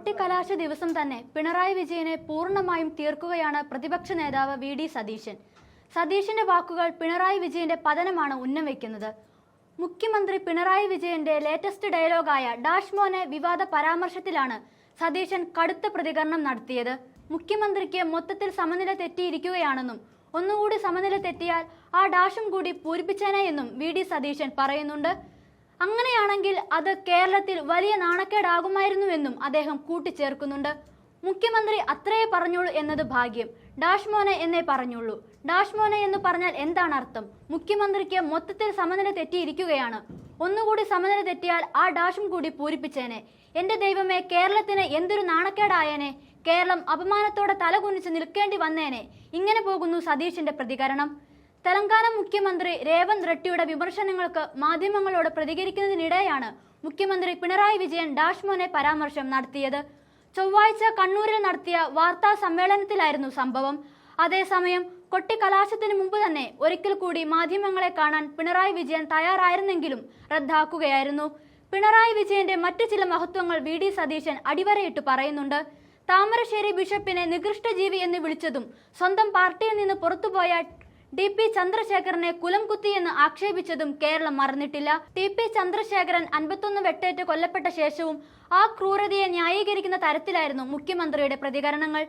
കൊട്ടിക്കലാശ ദിവസം തന്നെ പിണറായി വിജയനെ പൂർണ്ണമായും തീർക്കുകയാണ് പ്രതിപക്ഷ നേതാവ് വി.ഡി. സതീശൻ. സതീശന്റെ വാക്കുകൾ പിണറായി വിജയന്റെ പതനമാണ് ഉന്നം വയ്ക്കുന്നത്. മുഖ്യമന്ത്രി പിണറായി വിജയന്റെ ലേറ്റസ്റ്റ് ഡയലോഗായ ഡാഷ് മോനെ വിവാദ പരാമർശത്തിലാണ് സതീശൻ കടുത്ത പ്രതികരണം നടത്തിയത്. മുഖ്യമന്ത്രിക്ക് മൊത്തത്തിൽ സമനില തെറ്റിയിരിക്കുകയാണെന്നും ഒന്നുകൂടി സമനില തെറ്റിയാൽ ആ ഡാഷും കൂടി പൂരിപ്പിച്ചേനെ എന്നും വി.ഡി. സതീശൻ പറയുന്നുണ്ട്. അങ്ങനെയാണെങ്കിൽ അത് കേരളത്തിൽ വലിയ നാണക്കേടാകുമായിരുന്നുവെന്നും അദ്ദേഹം കൂട്ടിച്ചേർക്കുന്നുണ്ട്. മുഖ്യമന്ത്രി അത്രയേ പറഞ്ഞുള്ളൂ എന്നത് ഭാഗ്യം. ഡാഷ് മോനെ എന്നേ പറഞ്ഞുള്ളൂ. ഡാഷ് മോനെ എന്ന് പറഞ്ഞാൽ എന്താണ് അർത്ഥം? മുഖ്യമന്ത്രിക്ക് മൊത്തത്തിൽ സമനില തെറ്റിയിരിക്കുകയാണ്. ഒന്നുകൂടി സമനില തെറ്റിയാൽ ആ ഡാഷും കൂടി പൂരിപ്പിച്ചേനെ. എന്റെ ദൈവമേ, കേരളത്തിന് എന്തൊരു നാണക്കേടായേനെ. കേരളം അപമാനത്തോടെ തലകുനിച്ച് നിൽക്കേണ്ടി വന്നേനെ. ഇങ്ങനെ പോകുന്നു സതീശന്റെ പ്രതികരണം. തെലങ്കാന മുഖ്യമന്ത്രി രേവന്ത് റെഡ്ഡിയുടെ വിമർശനങ്ങൾക്ക് മാധ്യമങ്ങളോട് പ്രതികരിക്കുന്നതിനിടെയാണ് മുഖ്യമന്ത്രി പിണറായി വിജയൻ ഡാഷ് മോനെ പരാമർശം നടത്തിയത്. ചൊവ്വാഴ്ച കണ്ണൂരിൽ നടത്തിയ വാർത്താ സമ്മേളനത്തിലായിരുന്നു സംഭവം. അതേസമയം കൊട്ടിക്കലാശത്തിന് മുമ്പ് തന്നെ ഒരിക്കൽ കൂടി മാധ്യമങ്ങളെ കാണാൻ പിണറായി വിജയൻ തയ്യാറായിരുന്നെങ്കിലും റദ്ദാക്കുകയായിരുന്നു. പിണറായി വിജയന്റെ മറ്റു ചില മഹത്വങ്ങൾ വി.ഡി. സതീശൻ അടിവരയിട്ട് പറയുന്നുണ്ട്. താമരശ്ശേരി ബിഷപ്പിനെ നികൃഷ്ടജീവി എന്ന് വിളിച്ചതും സ്വന്തം പാർട്ടിയിൽ നിന്ന് പുറത്തുപോയ ടി.പി. ചന്ദ്രശേഖരനെ കുലം കുത്തിയെന്ന് ആക്ഷേപിച്ചതും കേരളം മറന്നിട്ടില്ല. ടി.പി. ചന്ദ്രശേഖരൻ 51 വെട്ടേറ്റ് കൊല്ലപ്പെട്ട ശേഷവും ആ ക്രൂരതയെ ന്യായീകരിക്കുന്ന തരത്തിലായിരുന്നു മുഖ്യമന്ത്രിയുടെ പ്രതികരണങ്ങൾ.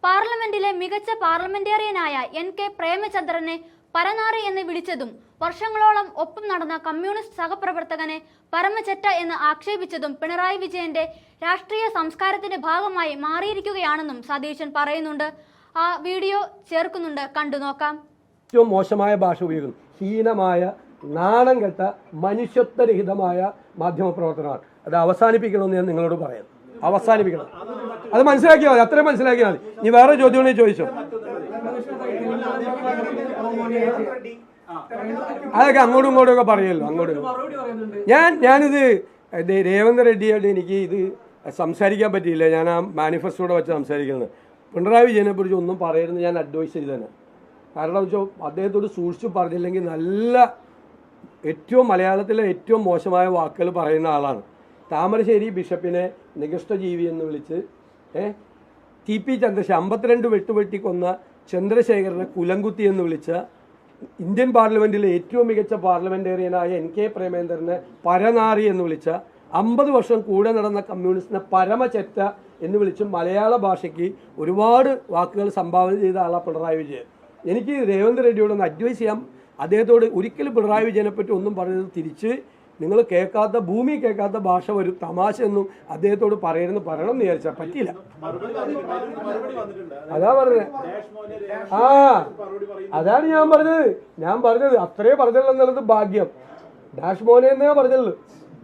പാർലമെന്റിലെ മികച്ച പാർലമെന്റേറിയനായ N.K. പ്രേമചന്ദ്രനെ പരനാറി എന്ന് വിളിച്ചതും വർഷങ്ങളോളം ഒപ്പം നടന്ന കമ്മ്യൂണിസ്റ്റ് സഹപ്രവർത്തകനെ പരമചെറ്റ എന്ന് ആക്ഷേപിച്ചതും പിണറായി വിജയന്റെ രാഷ്ട്രീയ സംസ്കാരത്തിന്റെ ഭാഗമായി മാറിയിരിക്കുകയാണെന്നും സതീശൻ പറയുന്നുണ്ട്. ആ വീഡിയോ ചേർക്കുന്നുണ്ട്, കണ്ടു നോക്കാം. ഏറ്റവും മോശമായ ഭാഷ ഉപയോഗിക്കുന്നു. ഹീനമായ, നാണം കെട്ട, മനുഷ്യത്വരഹിതമായ മാധ്യമപ്രവർത്തനമാണ്. അത് അവസാനിപ്പിക്കണമെന്ന് ഞാൻ നിങ്ങളോട് പറയാം. അവസാനിപ്പിക്കണം. അത് മനസ്സിലാക്കിയാൽ മതി, അത്രയും മനസ്സിലാക്കിയാൽ മതി. ഇനി വേറെ ചോദ്യങ്ങൾ ചോദിച്ചോ. അതൊക്കെ അങ്ങോട്ടും ഇങ്ങോട്ടും ഒക്കെ പറയുമല്ലോ. ഞാനിത് രേവന്ത് റെഡ്ഡിയായിട്ട് എനിക്ക് ഇത് സംസാരിക്കാൻ പറ്റിയില്ല. ഞാൻ ആ മാനിഫെസ്റ്റോടെ വെച്ച് സംസാരിക്കുന്നത്. പിണറായി വിജയനെ കുറിച്ച് ഒന്നും പറയരുതെന്ന് ഞാൻ അഡ്വൈസ് ചെയ്ത് തന്നെ. കാരണം വെച്ചാൽ അദ്ദേഹത്തോട് സൂക്ഷിച്ചു പറഞ്ഞില്ലെങ്കിൽ നല്ല ഏറ്റവും മലയാളത്തിലെ ഏറ്റവും മോശമായ വാക്കുകൾ പറയുന്ന ആളാണ്. താമരശ്ശേരി ബിഷപ്പിനെ നികൃഷ്ടജീവി എന്ന് വിളിച്ച് ടി.പി. ചന്ദ്രശേഖരൻ 52 വെട്ടുവെട്ടി കൊന്ന ചന്ദ്രശേഖരനെ കുലംകുത്തി എന്ന് വിളിച്ച ഇന്ത്യൻ പാർലമെൻറ്റിലെ ഏറ്റവും മികച്ച പാർലമെൻറ്റേറിയനായ N.K. പ്രേമചന്ദ്രനെ പരനാറി എന്ന് വിളിച്ച 50 വർഷം കൂടെ നടന്ന കമ്മ്യൂണിസ്റ്റിനെ പരമചെറ്റ എന്ന് വിളിച്ച് മലയാള ഭാഷയ്ക്ക് ഒരുപാട് വാക്കുകൾ സംഭാവന ചെയ്ത ആളാണ് പിണറായി വിജയൻ. എനിക്ക് രേവന്ത് റെഡ്ഡിയോട് ഒന്ന് അഡ്വൈസ് ചെയ്യാം. അദ്ദേഹത്തോട് ഒരിക്കലും പിണറായി വിജയനെ പറ്റി ഒന്നും പറഞ്ഞത് തിരിച്ച് നിങ്ങൾ കേൾക്കാത്ത, ഭൂമി കേൾക്കാത്ത ഭാഷ ഒരു തമാശ എന്നും അദ്ദേഹത്തോട് പറയണം എന്ന് വിചാരിച്ചാൽ പറ്റിയില്ല. അതാ പറഞ്ഞത്. അതാണ് ഞാൻ പറഞ്ഞത് അത്രേ പറഞ്ഞുള്ളൂ എന്നുള്ളത് ഭാഗ്യം. ഡാഷ് മോനെ എന്നേ പറഞ്ഞുള്ളൂ.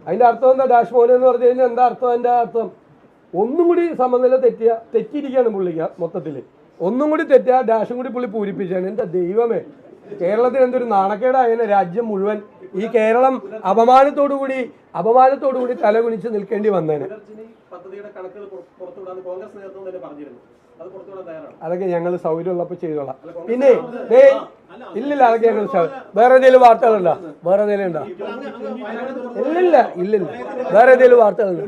അതിന്റെ അർത്ഥം എന്താ? ഡാഷ് മോനെ എന്ന് പറഞ്ഞു കഴിഞ്ഞാൽ എന്താ അർത്ഥം? അതിന്റെ അർത്ഥം ഒന്നും കൂടി സമനില തെറ്റിയിരിക്കുകയാണ് പുള്ളിക്ക്. മൊത്തത്തിൽ ഒന്നും കൂടി തെറ്റിയ ഡാഷും കൂടി പുള്ളി പൂരിപ്പിച്ചാണ്. എന്റെ ദൈവമേ, കേരളത്തിന് എന്തൊരു നാണക്കേടായതിനെ. രാജ്യം മുഴുവൻ ഈ കേരളം അപമാനത്തോടുകൂടി തലകുനിച്ച് നിൽക്കേണ്ടി വന്നേനെ. അതൊക്കെ ഞങ്ങൾ സൗകര്യമുള്ളപ്പോൾ ചെയ്തോളാം. പിന്നെ ഇല്ലില്ല, അതൊക്കെ ഞങ്ങൾ വേറെ എന്തെങ്കിലും വാർത്തകളുണ്ടോ? വേറെ എന്തെങ്കിലും ഉണ്ടോ? ഇല്ലില്ല. വേറെ എന്തെങ്കിലും വാർത്തകളുണ്ടോ?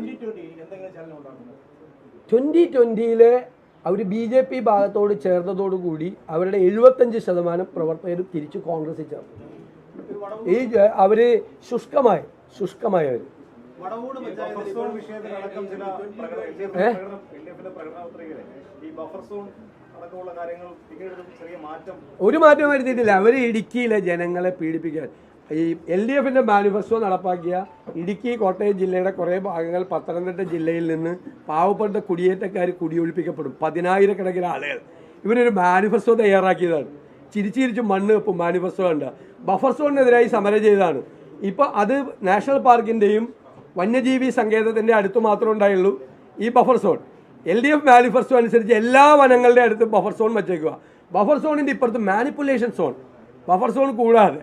2020 അവർ BJP ഭാഗത്തോട് ചേർന്നതോടുകൂടി അവരുടെ 75% പ്രവർത്തകരും തിരിച്ച് കോൺഗ്രസിൽ ചേർന്നു. അവര് ശുഷ്കമായവർ. ഒരു മാറ്റം വരുത്തിയിട്ടില്ല. അവര് ഇടുക്കിയിലെ ജനങ്ങളെ പീഡിപ്പിക്കാൻ ഈ LDFന്റെ മാനിഫെസ്റ്റോ നടപ്പാക്കിയ ഇടുക്കി, കോട്ടയം ജില്ലയുടെ കുറേ ഭാഗങ്ങൾ, പത്തനംതിട്ട ജില്ലയിൽ നിന്ന് പാവപ്പെട്ട കുടിയേറ്റക്കാർ കുടിയൊഴിപ്പിക്കപ്പെടും. 10,000 ആളുകൾ. ഇവരൊരു മാനിഫെസ്റ്റോ തയ്യാറാക്കിയതാണ്. ചിരിച്ചിരിച്ച് മണ്ണ് വെപ്പും മാനിഫെസ്റ്റോ കണ്ട. ബഫർ സോണിനെതിരായി സമരം ചെയ്തതാണ്. ഇപ്പം അത് നാഷണൽ പാർക്കിൻ്റെയും വന്യജീവി സങ്കേതത്തിൻ്റെ അടുത്ത് മാത്രമേ ഉണ്ടായുള്ളൂ ഈ ബഫർ സോൺ. LDF മാനിഫെസ്റ്റോ അനുസരിച്ച് എല്ലാ വനങ്ങളുടെ അടുത്ത് ബഫർ സോൺ വെച്ചേക്കുക. ബഫർ സോണിൻ്റെ ഇപ്പുറത്ത് മാനിപ്പുലേഷൻ സോൺ, ബഫർ സോൺ കൂടാതെ.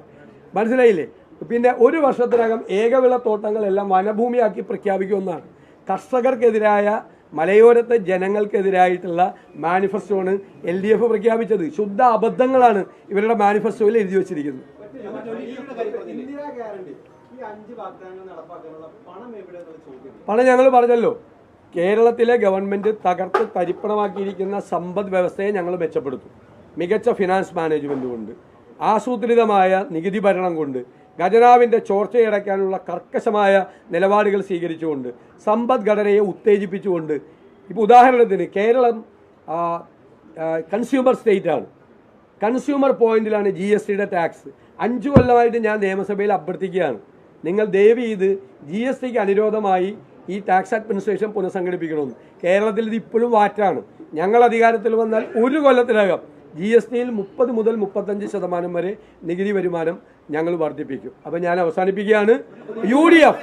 മനസ്സിലായില്ലേ? പിന്നെ 1 വർഷത്തിനകം ഏകവിള തോട്ടങ്ങളെല്ലാം വനഭൂമിയാക്കി പ്രഖ്യാപിക്കുമെന്നാണ് കർഷകർക്കെതിരായ, മലയോരത്തെ ജനങ്ങൾക്കെതിരായിട്ടുള്ള മാനിഫെസ്റ്റോണ് LDF പ്രഖ്യാപിച്ചത്. ശുദ്ധ അബദ്ധങ്ങളാണ് ഇവരുടെ മാനിഫെസ്റ്റോയിൽ എഴുതി വച്ചിരിക്കുന്നത്. പണം ഞങ്ങൾ പറഞ്ഞല്ലോ. കേരളത്തിലെ ഗവൺമെൻറ് തകർത്ത് തരിപ്പണമാക്കിയിരിക്കുന്ന സമ്പദ് വ്യവസ്ഥയെ ഞങ്ങൾ മെച്ചപ്പെടുത്തും. മികച്ച ഫിനാൻസ് മാനേജ്മെൻറ്റ് കൊണ്ട്, ആസൂത്രിതമായ നികുതി ഭരണം കൊണ്ട്, ഖജനാവിൻ്റെ ചോർച്ചയടയ്ക്കാനുള്ള കർക്കശമായ നിലപാടുകൾ സ്വീകരിച്ചുകൊണ്ട്, സമ്പദ്ഘടനയെ ഉത്തേജിപ്പിച്ചുകൊണ്ട്. ഇപ്പോൾ ഉദാഹരണത്തിന് കേരളം കൺസ്യൂമർ സ്റ്റേറ്റാണ്. കൺസ്യൂമർ പോയിന്റിലാണ് GSTയുടെ ടാക്സ്. 5 കൊല്ലമായിട്ട് ഞാൻ നിയമസഭയിൽ അഭ്യർത്ഥിക്കുകയാണ്, നിങ്ങൾ ദയവ് ചെയ്ത് GSTക്ക് അനുരോധമായി ഈ ടാക്സ് അഡ്മിനിസ്ട്രേഷൻ പുനഃസംഘടിപ്പിക്കണമെന്ന്. കേരളത്തിൽ ഇത് ഇപ്പോഴും വാറ്റാണ്. ഞങ്ങൾ അധികാരത്തിൽ വന്നാൽ 1 കൊല്ലത്തിനകം GSTയിൽ 30 മുതൽ 35% വരെ നികുതി വരുമാനം ഞങ്ങൾ വർദ്ധിപ്പിക്കും. അപ്പം ഞാൻ അവസാനിപ്പിക്കുകയാണ്. UDF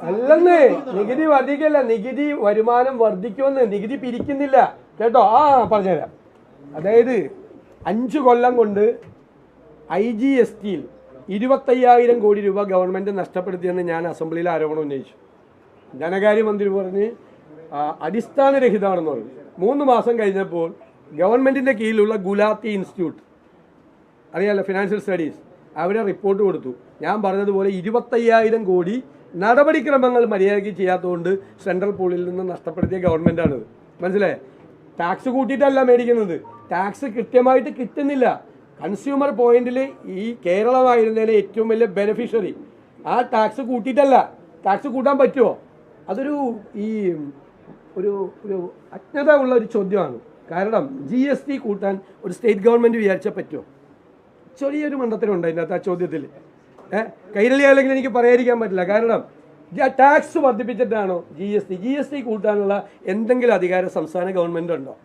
അല്ലെന്ന്, നികുതി വർദ്ധിക്കല്ല, നികുതി വരുമാനം വർദ്ധിക്കുമെന്ന്. നികുതി പിരിക്കുന്നില്ല കേട്ടോ. പറഞ്ഞുതരാം. അതായത് 5 കൊല്ലം കൊണ്ട് IGSTയിൽ 25,000 കോടി രൂപ ഗവൺമെൻറ് നഷ്ടപ്പെടുത്തിയെന്ന് ഞാൻ അസംബ്ലിയിൽ ആരോപണം ഉന്നയിച്ചു. ധനകാര്യമന്ത്രി പറഞ്ഞ് അടിസ്ഥാനരഹിതമാണെന്ന് പറഞ്ഞു. 3 മാസം കഴിഞ്ഞപ്പോൾ ഗവൺമെൻറ്റിൻ്റെ കീഴിലുള്ള ഗുലാത്തി ഇൻസ്റ്റിറ്റ്യൂട്ട്, അറിയാമല്ലോ, ഫിനാൻഷ്യൽ സ്റ്റഡീസ്, അവരെ റിപ്പോർട്ട് കൊടുത്തു. ഞാൻ പറഞ്ഞതുപോലെ 25,000 കോടി നടപടിക്രമങ്ങൾ മര്യാദയ്ക്ക് ചെയ്യാത്തതുകൊണ്ട് സെൻട്രൽ പൂളിൽ നിന്ന് നഷ്ടപ്പെടുത്തിയ ഗവൺമെൻറ്റാണിത്. മനസ്സിലായേ? ടാക്സ് കൂട്ടിയിട്ടല്ല മേടിക്കുന്നത്, ടാക്സ് കൃത്യമായിട്ട് കിട്ടുന്നില്ല. കൺസ്യൂമർ പോയിന്റിൽ ഈ കേരളമായിരുന്നതിന് ഏറ്റവും വലിയ ബെനിഫിഷ്യറി. ആ ടാക്സ് കൂട്ടിയിട്ടല്ല. ടാക്സ് കൂട്ടാൻ പറ്റുമോ? അതൊരു ഒരു അജ്ഞത ഉള്ള ഒരു ചോദ്യമാണ്. കാരണം GST കൂട്ടാൻ ഒരു സ്റ്റേറ്റ് ഗവൺമെൻറ് വിചാരിച്ചാൽ പറ്റുമോ? ചെറിയൊരു മണ്ടത്തരമുണ്ട് അതിനകത്ത് ആ ചോദ്യത്തിൽ. കൈരളി അല്ലെങ്കിൽ എനിക്ക് പറയാതിരിക്കാൻ പറ്റില്ല. കാരണം ടാക്സ് വർദ്ധിപ്പിച്ചിട്ടാണോ GST കൂട്ടാനുള്ള എന്തെങ്കിലും അധികാരം സംസ്ഥാന ഗവൺമെൻറ് ഉണ്ടോ?